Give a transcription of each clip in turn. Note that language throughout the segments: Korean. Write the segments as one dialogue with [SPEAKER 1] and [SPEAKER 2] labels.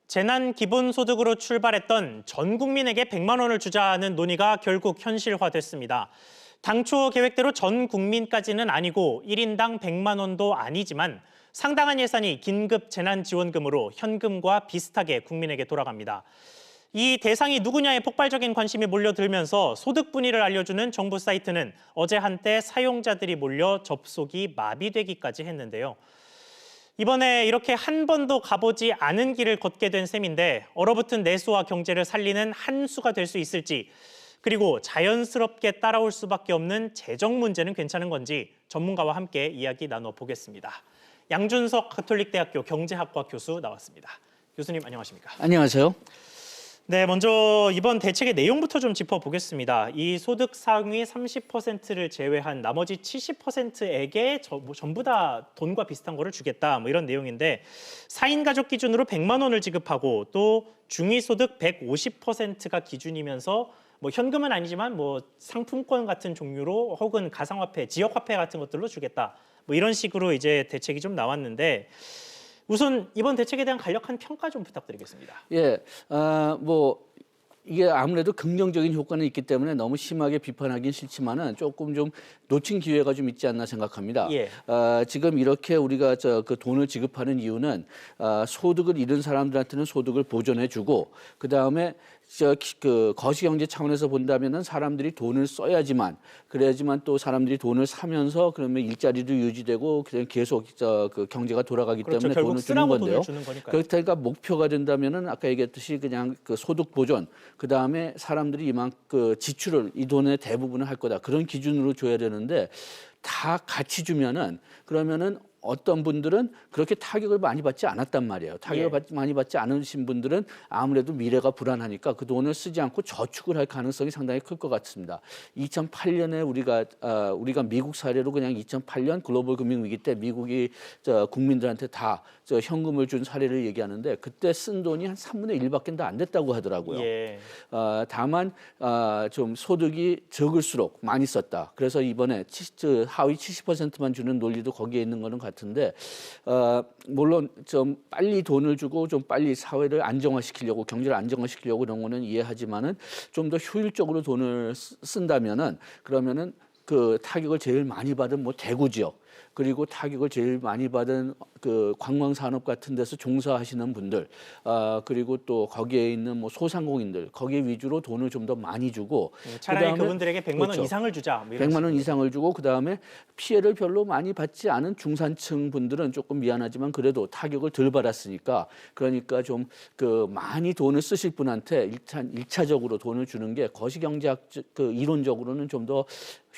[SPEAKER 1] 재난 기본소득으로 출발했던 전 국민에게 100만 원을 주자는 논의가 결국 현실화됐습니다. 당초 계획대로 전 국민까지는 아니고 1인당 100만 원도 아니지만 상당한 예산이 긴급 재난지원금으로 현금과 비슷하게 국민에게 돌아갑니다. 이 대상이 누구냐에 폭발적인 관심이 몰려들면서 소득 분위를 알려주는 정부 사이트는 어제 한때 사용자들이 몰려 접속이 마비되기까지 했는데요. 이번에 이렇게 한 번도 가보지 않은 길을 걷게 된 셈인데 얼어붙은 내수와 경제를 살리는 한 수가 될 수 있을지, 그리고 자연스럽게 따라올 수밖에 없는 재정 문제는 괜찮은 건지 전문가와 함께 이야기 나눠보겠습니다. 양준석 가톨릭대학교 경제학과 교수 나왔습니다. 교수님 안녕하십니까?
[SPEAKER 2] 안녕하세요.
[SPEAKER 1] 네, 먼저 이번 대책의 내용부터 좀 짚어보겠습니다. 이 소득 상위 30%를 제외한 나머지 70%에게 전부 다 돈과 비슷한 거를 주겠다, 뭐 이런 내용인데 4인 가족 기준으로 100만 원을 지급하고 또 중위소득 150%가 기준이면서 뭐 현금은 아니지만 뭐 상품권 같은 종류로 혹은 가상화폐, 지역화폐 같은 것들로 주겠다. 뭐 이런 식으로 이제 대책이 좀 나왔는데 우선 이번 대책에 대한 간략한 평가 좀 부탁드리겠습니다.
[SPEAKER 2] 예, 이게 아무래도 긍정적인 효과는 있기 때문에 너무 심하게 비판하기는 싫지만은 조금 좀 놓친 기회가 좀 있지 않나 생각합니다.
[SPEAKER 1] 예.
[SPEAKER 2] 지금 이렇게 우리가 그 돈을 지급하는 이유는 소득을 잃은 사람들한테는 소득을 보존해주고 그 다음에 그 거시경제 차원에서 본다면은 사람들이 돈을 써야지만 그래야지만 또 사람들이 돈을 사면서 그러면 일자리도 유지되고 그냥 계속 그 경제가 돌아가기
[SPEAKER 1] 그렇죠.
[SPEAKER 2] 때문에
[SPEAKER 1] 결국
[SPEAKER 2] 돈을 주는 건데요.
[SPEAKER 1] 돈을 주는 거니까요.
[SPEAKER 2] 그러니까 목표가 된다면은 아까 얘기했듯이 그냥 그 소득 보존 그 다음에 사람들이 이만큼 지출을 이 돈의 대부분을 할 거다 그런 기준으로 줘야 되는데 다 같이 주면은 그러면은 어떤 분들은 그렇게 타격을 많이 받지 않았단 말이에요. 타격을 많이 받지 않으신 분들은 아무래도 미래가 불안하니까 그 돈을 쓰지 않고 저축을 할 가능성이 상당히 클 것 같습니다. 2008년에 우리가 미국 사례로 그냥 2008년 글로벌 금융 위기 때 미국이 국민들한테 다 현금을 준 사례를 얘기하는데 그때 쓴 돈이 한 3분의 1밖에 안 됐다고 하더라고요.
[SPEAKER 1] 예.
[SPEAKER 2] 다만 좀 소득이 적을수록 많이 썼다. 그래서 이번에 하위 70%만 주는 논리도 거기에 있는 거는 같은데 물론 좀 빨리 돈을 주고 좀 빨리 사회를 안정화시키려고 경제를 안정화시키려고 이런 거는 이해하지만은 좀 더 효율적으로 돈을 쓴다면은 그러면은 그 타격을 제일 많이 받은 뭐 대구 지역 그리고 타격을 제일 많이 받은 그 관광 산업 같은 데서 종사하시는 분들 그리고 또 거기에 있는 뭐 소상공인들 거기에 위주로 돈을 좀 더 많이 주고
[SPEAKER 1] 차라리
[SPEAKER 2] 그다음에
[SPEAKER 1] 그분들에게 100만 원
[SPEAKER 2] 그렇죠.
[SPEAKER 1] 이상을 주자. 뭐
[SPEAKER 2] 100만 원
[SPEAKER 1] 식으로.
[SPEAKER 2] 이상을 주고 그다음에 피해를 별로 많이 받지 않은 중산층 분들은 조금 미안하지만 그래도 타격을 덜 받았으니까 그러니까 좀 그 많이 돈을 쓰실 분한테 일차적으로 돈을 주는 게 거시경제학 그 이론적으로는 좀 더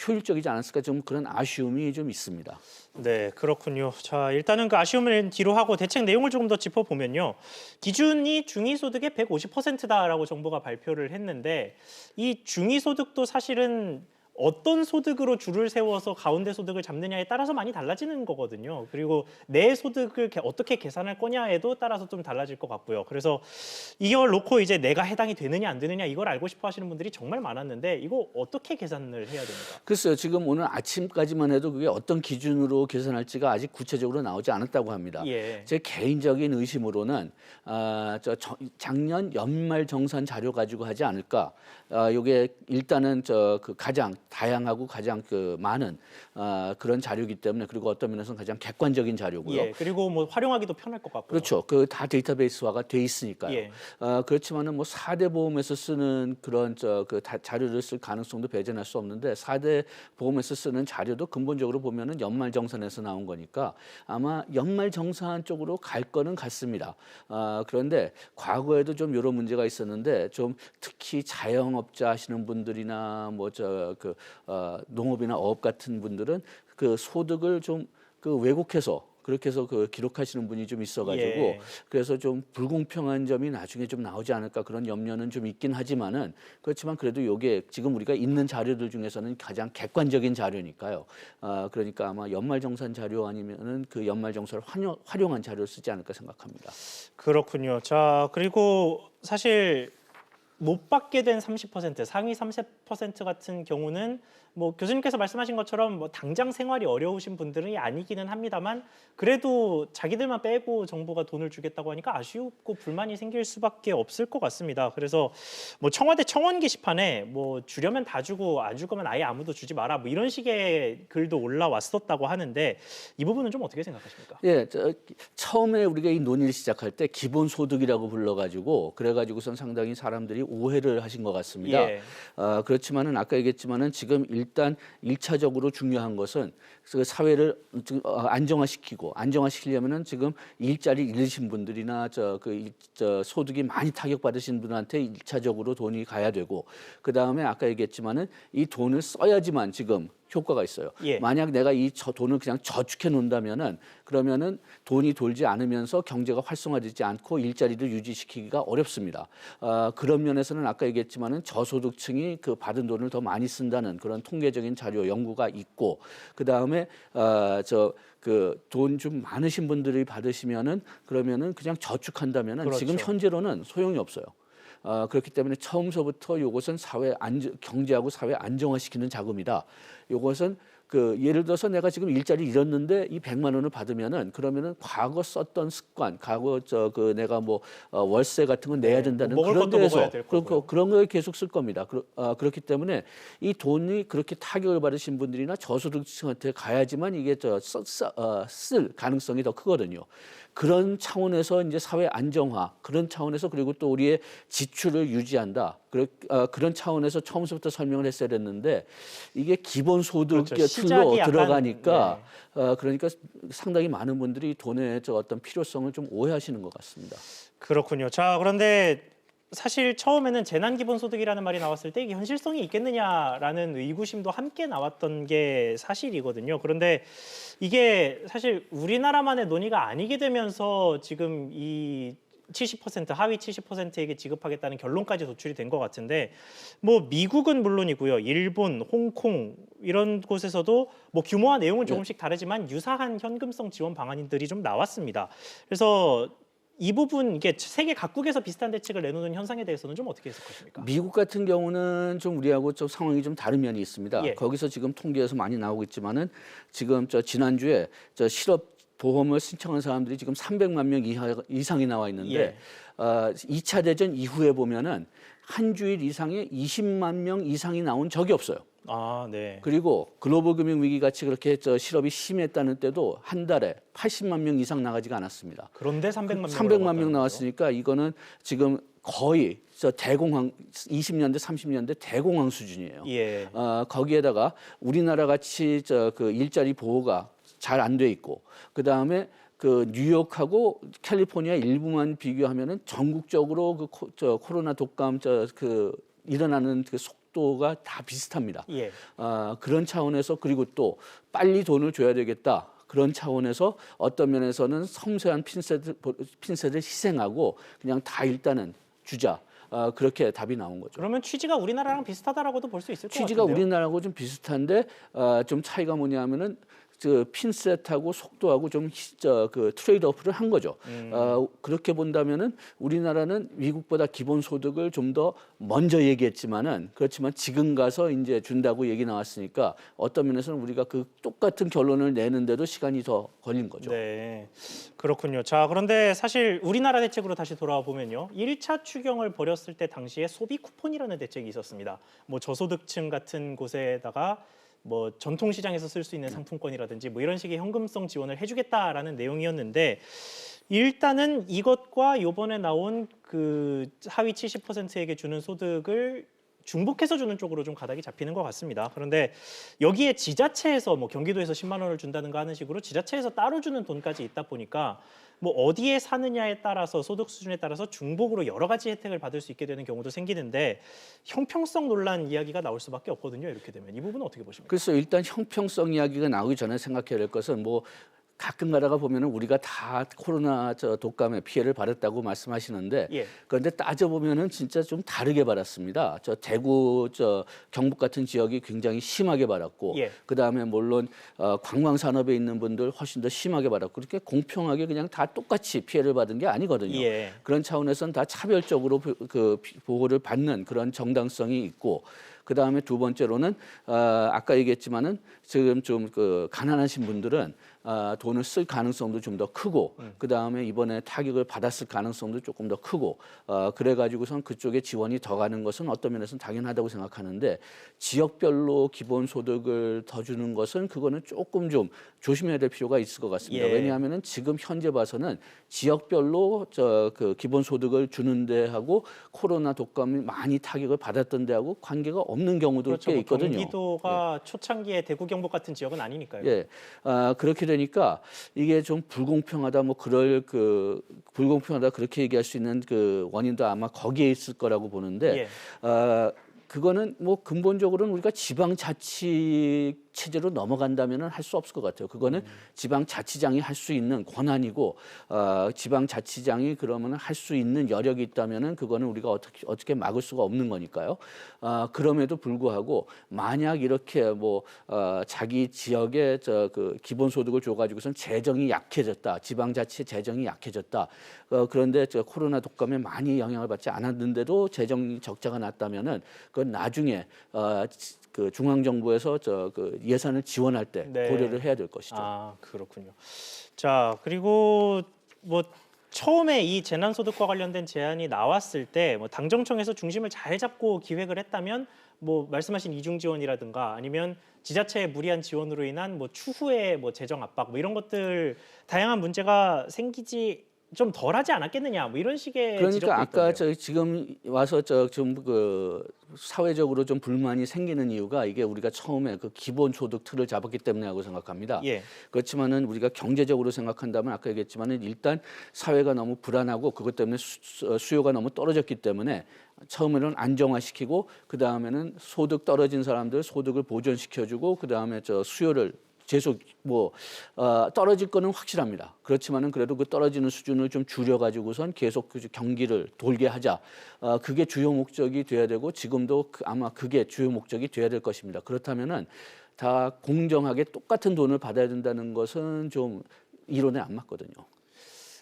[SPEAKER 2] 효율적이지 않았을까 좀 그런 아쉬움이 좀 있습니다.
[SPEAKER 1] 네, 그렇군요. 자, 일단은 그 아쉬움을 뒤로 하고 대책 내용을 조금 더 짚어보면요. 기준이 중위소득의 150%다라고 정부가 발표를 했는데 이 중위소득도 사실은 어떤 소득으로 줄을 세워서 가운데 소득을 잡느냐에 따라서 많이 달라지는 거거든요. 그리고 내 소득을 어떻게 계산할 거냐에도 따라서 좀 달라질 것 같고요. 그래서 이걸 놓고 이제 내가 해당이 되느냐 안 되느냐 이걸 알고 싶어 하시는 분들이 정말 많았는데 이거 어떻게 계산을 해야 됩니까?
[SPEAKER 2] 글쎄요. 지금 오늘 아침까지만 해도 그게 어떤 기준으로 계산할지가 아직 구체적으로 나오지 않았다고 합니다.
[SPEAKER 1] 예.
[SPEAKER 2] 제 개인적인 의심으로는 작년 연말 정산 자료 가지고 하지 않을까. 이게 일단은 그 가장 다양하고 가장 그 많은 그런 자료이기 때문에 그리고 어떤 면에서는 가장 객관적인 자료고요.
[SPEAKER 1] 예. 그리고 뭐 활용하기도 편할 것 같고요.
[SPEAKER 2] 그렇죠. 그 다 데이터베이스화가 돼 있으니까요.
[SPEAKER 1] 예.
[SPEAKER 2] 그렇지만은 뭐 4대 보험에서 쓰는 그런 자료를 쓸 가능성도 배제할 수 없는데 4대 보험에서 쓰는 자료도 근본적으로 보면은 연말 정산에서 나온 거니까 아마 연말 정산 쪽으로 갈 거는 같습니다. 그런데 과거에도 좀 이런 문제가 있었는데 좀 특히 자영업자 하시는 분들이나 뭐 농업이나 어업 같은 분들은 그 소득을 좀 그 왜곡해서 그렇게 해서 그 기록하시는 분이 좀 있어가지고
[SPEAKER 1] 예.
[SPEAKER 2] 그래서 좀 불공평한 점이 나중에 좀 나오지 않을까 그런 염려는 좀 있긴 하지만은 그렇지만 그래도 이게 지금 우리가 있는 자료들 중에서는 가장 객관적인 자료니까요. 그러니까 아마 연말정산 자료 아니면은 그 연말정산을 활용한 자료를 쓰지 않을까 생각합니다.
[SPEAKER 1] 그렇군요. 자, 그리고 사실 못 받게 된 30%, 상위 30% 같은 경우는 뭐 교수님께서 말씀하신 것처럼 뭐 당장 생활이 어려우신 분들이 아니기는 합니다만 그래도 자기들만 빼고 정부가 돈을 주겠다고 하니까 아쉽고 불만이 생길 수밖에 없을 것 같습니다. 그래서 뭐 청와대 청원 게시판에 뭐 주려면 다 주고 안 줄 거면 아예 아무도 주지 마라 뭐 이런 식의 글도 올라왔었다고 하는데 이 부분은 좀 어떻게 생각하십니까?
[SPEAKER 2] 예, 처음에 우리가 이 논의를 시작할 때 기본소득이라고 불러가지고 그래가지고선 상당히 사람들이 오해를 하신 것 같습니다.
[SPEAKER 1] 예.
[SPEAKER 2] 그렇지만은 아까 얘기했지만은 지금 일단 1차적으로 중요한 것은 그 사회를 안정화시키려면은 지금 일자리 잃으신 분들이나 소득이 많이 타격받으신 분한테 1차적으로 돈이 가야 되고 그 다음에 아까 얘기했지만은 이 돈을 써야지만 지금 효과가 있어요.
[SPEAKER 1] 예.
[SPEAKER 2] 만약 내가 이 돈을 그냥 저축해 놓는다면은 그러면은 돈이 돌지 않으면서 경제가 활성화되지 않고 일자리를 유지시키기가 어렵습니다. 그런 면에서는 아까 얘기했지만은 저소득층이 그 받은 돈을 더 많이 쓴다는 그런 통계적인 자료 연구가 있고 그 다음에 돈 좀 많으신 분들이 받으시면은 그러면은 그냥 저축한다면은
[SPEAKER 1] 그렇죠.
[SPEAKER 2] 지금 현재로는 소용이 없어요. 그렇기 때문에 처음서부터 이것은 경제하고 사회 안정화시키는 자금이다. 이것은 예를 들어서 내가 지금 일자리 잃었는데 이 100만 원을 받으면은 그러면은 과거 썼던 습관, 내가 월세 같은 거 내야 된다는
[SPEAKER 1] 먹을
[SPEAKER 2] 그런
[SPEAKER 1] 것도
[SPEAKER 2] 데에서
[SPEAKER 1] 먹어야 될 거고요.
[SPEAKER 2] 그런 거에 계속 쓸 겁니다. 그렇기 때문에 이 돈이 그렇게 타격을 받으신 분들이나 저소득층한테 가야지만 이게 쓸 가능성이 더 크거든요. 그런 차원에서 이제 사회 안정화 그런 차원에서 그리고 또 우리의 지출을 유지한다. 그런 차원에서 처음부터 설명을 했어야 됐는데 이게 기본소득
[SPEAKER 1] 그렇죠.
[SPEAKER 2] 틀로
[SPEAKER 1] 시작이 약간,
[SPEAKER 2] 들어가니까 그러니까 상당히 많은 분들이 돈의 어떤 필요성을 좀 오해하시는 것 같습니다.
[SPEAKER 1] 그렇군요. 자, 그런데 사실 처음에는 재난기본소득이라는 말이 나왔을 때 이게 현실성이 있겠느냐라는 의구심도 함께 나왔던 게 사실이거든요. 그런데 이게 사실 우리나라만의 논의가 아니게 되면서 지금 이 70% 하위 70%에게 지급하겠다는 결론까지 도출이 된 것 같은데 뭐 미국은 물론이고요. 일본, 홍콩 이런 곳에서도 뭐 규모와 내용은 조금씩 다르지만 유사한 현금성 지원 방안들이 좀 나왔습니다. 그래서 이 부분 이게 세계 각국에서 비슷한 대책을 내놓는 현상에 대해서는 좀 어떻게 해석하십니까?
[SPEAKER 2] 미국 같은 경우는 좀 우리하고 좀 상황이 좀 다른 면이 있습니다.
[SPEAKER 1] 예.
[SPEAKER 2] 거기서 지금 통계에서 많이 나오고 있지만은 지금 지난주에 실업 보험을 신청한 사람들이 지금 300만 명 이상이 나와 있는데
[SPEAKER 1] 예.
[SPEAKER 2] 2차 대전 이후에 보면은 한 주일 이상에 20만 명 이상이 나온 적이 없어요.
[SPEAKER 1] 아, 네.
[SPEAKER 2] 그리고 글로벌 금융 위기 같이 그렇게 실업이 심했다는 때도 한 달에 80만 명 이상 나가지가 않았습니다.
[SPEAKER 1] 그런데 300만 명
[SPEAKER 2] 300만 명 나왔으니까 이거는 지금 거의 대공황 20년대 30년대 대공황 수준이에요.
[SPEAKER 1] 예.
[SPEAKER 2] 거기에다가 우리나라 같이 일자리 보호가 잘 안 돼 있고 그다음에 뉴욕하고 캘리포니아 일부만 비교하면은 전국적으로 코로나 독감 일어나는 속도가 다 비슷합니다.
[SPEAKER 1] 예.
[SPEAKER 2] 그런 차원에서 그리고 또 빨리 돈을 줘야 되겠다. 그런 차원에서 어떤 면에서는 섬세한 핀셋을 희생하고 그냥 다 일단은 주자. 그렇게 답이 나온 거죠.
[SPEAKER 1] 그러면 취지가 우리나라랑 비슷하다라고도 볼 수 있을 것 같은데요.
[SPEAKER 2] 취지가 우리나라하고 좀 비슷한데 좀 차이가 뭐냐면은 핀셋하고 속도하고 좀 트레이드오프를 한 거죠. 그렇게 본다면은 우리나라는 미국보다 기본소득을 좀 더 먼저 얘기했지만은 그렇지만 지금 가서 이제 준다고 얘기 나왔으니까 어떤 면에서는 우리가 똑같은 결론을 내는데도 시간이 더 걸린 거죠.
[SPEAKER 1] 네, 그렇군요. 자, 그런데 사실 우리나라 대책으로 다시 돌아와 보면요. 1차 추경을 벌였을 때 당시에 소비 쿠폰이라는 대책이 있었습니다. 뭐 저소득층 같은 곳에다가 뭐 전통시장에서 쓸 수 있는 상품권이라든지 뭐 이런 식의 현금성 지원을 해주겠다라는 내용이었는데 일단은 이것과 이번에 나온 하위 70%에게 주는 소득을 중복해서 주는 쪽으로 좀 가닥이 잡히는 것 같습니다. 그런데 여기에 지자체에서 뭐 경기도에서 10만 원을 준다든가 하는 식으로 지자체에서 따로 주는 돈까지 있다 보니까 뭐 어디에 사느냐에 따라서 소득 수준에 따라서 중복으로 여러 가지 혜택을 받을 수 있게 되는 경우도 생기는데 형평성 논란 이야기가 나올 수밖에 없거든요. 이렇게 되면 이 부분은 어떻게 보십니까?
[SPEAKER 2] 그래서 일단 형평성 이야기가 나오기 전에 생각해야 될 것은 가끔 가다가 보면은 우리가 다 코로나 독감에 피해를 받았다고 말씀하시는데
[SPEAKER 1] 예.
[SPEAKER 2] 그런데 따져 보면은 진짜 좀 다르게 받았습니다. 대구 경북 같은 지역이 굉장히 심하게 받았고
[SPEAKER 1] 예.
[SPEAKER 2] 그다음에 물론 관광 산업에 있는 분들 훨씬 더 심하게 받았고 그렇게 공평하게 그냥 다 똑같이 피해를 받은 게 아니거든요.
[SPEAKER 1] 예.
[SPEAKER 2] 그런 차원에서는 다 차별적으로 보호를 받는 그런 정당성이 있고 그다음에 두 번째로는 아까 얘기했지만은 지금 좀 그 가난하신 분들은 돈을 쓸 가능성도 좀 더 크고 그다음에 이번에 타격을 받았을 가능성도 조금 더 크고 그래가지고선 그쪽에 지원이 더 가는 것은 어떤 면에서는 당연하다고 생각하는데 지역별로 기본소득을 더 주는 것은 그거는 조금 좀 조심해야 될 필요가 있을 것 같습니다.
[SPEAKER 1] 예.
[SPEAKER 2] 왜냐하면은 지금 현재 봐서는 지역별로 그 기본소득을 주는 데하고 코로나 독감이 많이 타격을 받았던 데하고 관계가 없는 경우도
[SPEAKER 1] 그렇죠.
[SPEAKER 2] 꽤
[SPEAKER 1] 뭐
[SPEAKER 2] 있거든요.
[SPEAKER 1] 경기도가 초창기에 대구 경북 같은 지역은 아니니까요.
[SPEAKER 2] 예, 그렇게 되니까 이게 좀 불공평하다, 뭐 불공평하다 그렇게 얘기할 수 있는 그 원인도 아마 거기에 있을 거라고 보는데, 그거는 뭐 근본적으로는 우리가 지방자치 체제로 넘어간다면은 할 수 없을 것 같아요. 그거는 지방자치장이 할 수 있는 권한이고, 지방자치장이 그러면은 할 수 있는 여력이 있다면은 그거는 우리가 어떻게 막을 수가 없는 거니까요. 그럼에도 불구하고 만약 이렇게 뭐 자기 지역에 그 기본소득을 줘가지고선 재정이 약해졌다, 지방자치 재정이 약해졌다. 그런데 코로나 독감에 많이 영향을 받지 않았는데도 재정 적자가 났다면은 그건 나중에 그 중앙 정부에서 그 예산을 지원할 때 고려를 해야 될 것이죠.
[SPEAKER 1] 아, 그렇군요. 자, 그리고 뭐 처음에 이 재난소득과 관련된 제안이 나왔을 때 뭐 당정청에서 중심을 잘 잡고 기획을 했다면 뭐 말씀하신 이중 지원이라든가 아니면 지자체의 무리한 지원으로 인한 뭐 추후에 뭐 재정 압박 뭐 이런 것들 다양한 문제가 생기지 좀 덜하지 않았겠느냐 뭐 이런 식의 지적도
[SPEAKER 2] 그러니까 아까
[SPEAKER 1] 있던데요.
[SPEAKER 2] 지금 와서 좀 그 사회적으로 좀 불만이 생기는 이유가 이게 우리가 처음에 그 기본소득 틀을 잡았기 때문이라고 생각합니다.
[SPEAKER 1] 예.
[SPEAKER 2] 그렇지만은 우리가 경제적으로 생각한다면 아까 얘기했지만은 일단 사회가 너무 불안하고 그것 때문에 수요가 너무 떨어졌기 때문에 처음에는 안정화시키고 그 다음에는 소득 떨어진 사람들 소득을 보존시켜주고 그 다음에 수요를 계속 뭐 떨어질 거는 확실합니다. 그렇지만은 그래도 그 떨어지는 수준을 좀 줄여가지고선 계속 그 경기를 돌게 하자. 그게 주요 목적이 돼야 되고 지금도 아마 그게 주요 목적이 돼야 될 것입니다. 그렇다면은 다 공정하게 똑같은 돈을 받아야 된다는 것은 좀 이론에 안 맞거든요.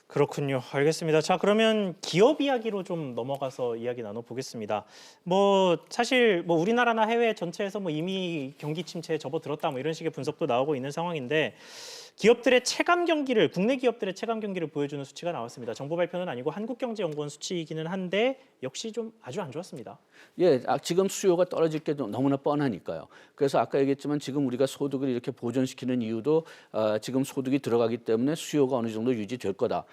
[SPEAKER 1] 그렇군요. 알겠습니다. 자, 그러면 기업 이야기로 좀 넘어가서 이야기 나눠보겠습니다. 뭐 사실 뭐 우리나라나 해외 전체에서 뭐 이미 경기 침체에 접어들었다 뭐 이런 식의 분석도 나오고 있는 상황인데 기업들의 체감 경기를 국내 기업들의 체감 경기를 보여주는 수치가 나왔습니다. 정부 발표는 아니고 한국경제연구원 수치이기는 한데 역시 좀 아주 안 좋았습니다.
[SPEAKER 2] 예, 지금 수요가 떨어질 게 너무나 뻔하니까요. 그래서 아까 얘기했지만 지금 우리가 소득을 이렇게 보존시키는 이유도 지금 소득이 들어가기 때문에 수요가 어느 정도 유지될 거다.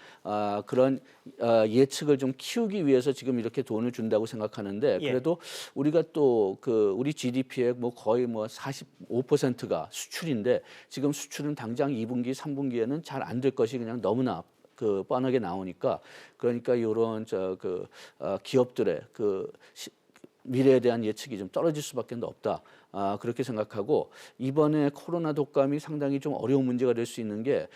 [SPEAKER 2] 그런 예측을 좀 키우기 위해서 지금 이렇게 돈을 준다고 생각하는데 그래도 우리가 또 우리 GDP의 뭐 거의 뭐 45%가 수출인데 지금 수출은 당장 2분기, 3분기에는 잘 안 될 것이 그냥 너무나 뻔하게 나오니까 그러니까 이런 기업들의 미래에 대한 예측이 좀 떨어질 수밖에 없다. 그렇게 생각하고 이번에 코로나 독감이 상당히 좀 어려운 문제가 될 수 있는 게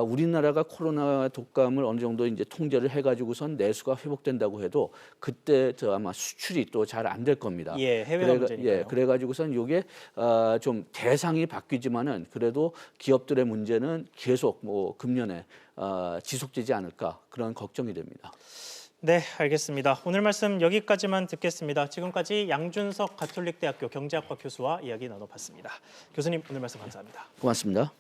[SPEAKER 2] 우리나라가 코로나 독감을 어느 정도 이제 통제를 해가지고선 내수가 회복된다고 해도 그때 아마 수출이 또 잘 안 될 겁니다.
[SPEAKER 1] 예, 해외가 문제니까요.
[SPEAKER 2] 예, 그래가지고선 이게 좀 대상이 바뀌지만은 그래도 기업들의 문제는 계속 뭐 금년에 지속되지 않을까 그런 걱정이 됩니다.
[SPEAKER 1] 네, 알겠습니다. 오늘 말씀 여기까지만 듣겠습니다. 지금까지 양준석 가톨릭대학교 경제학과 교수와 이야기 나눠봤습니다. 교수님, 오늘 말씀 감사합니다.
[SPEAKER 2] 고맙습니다.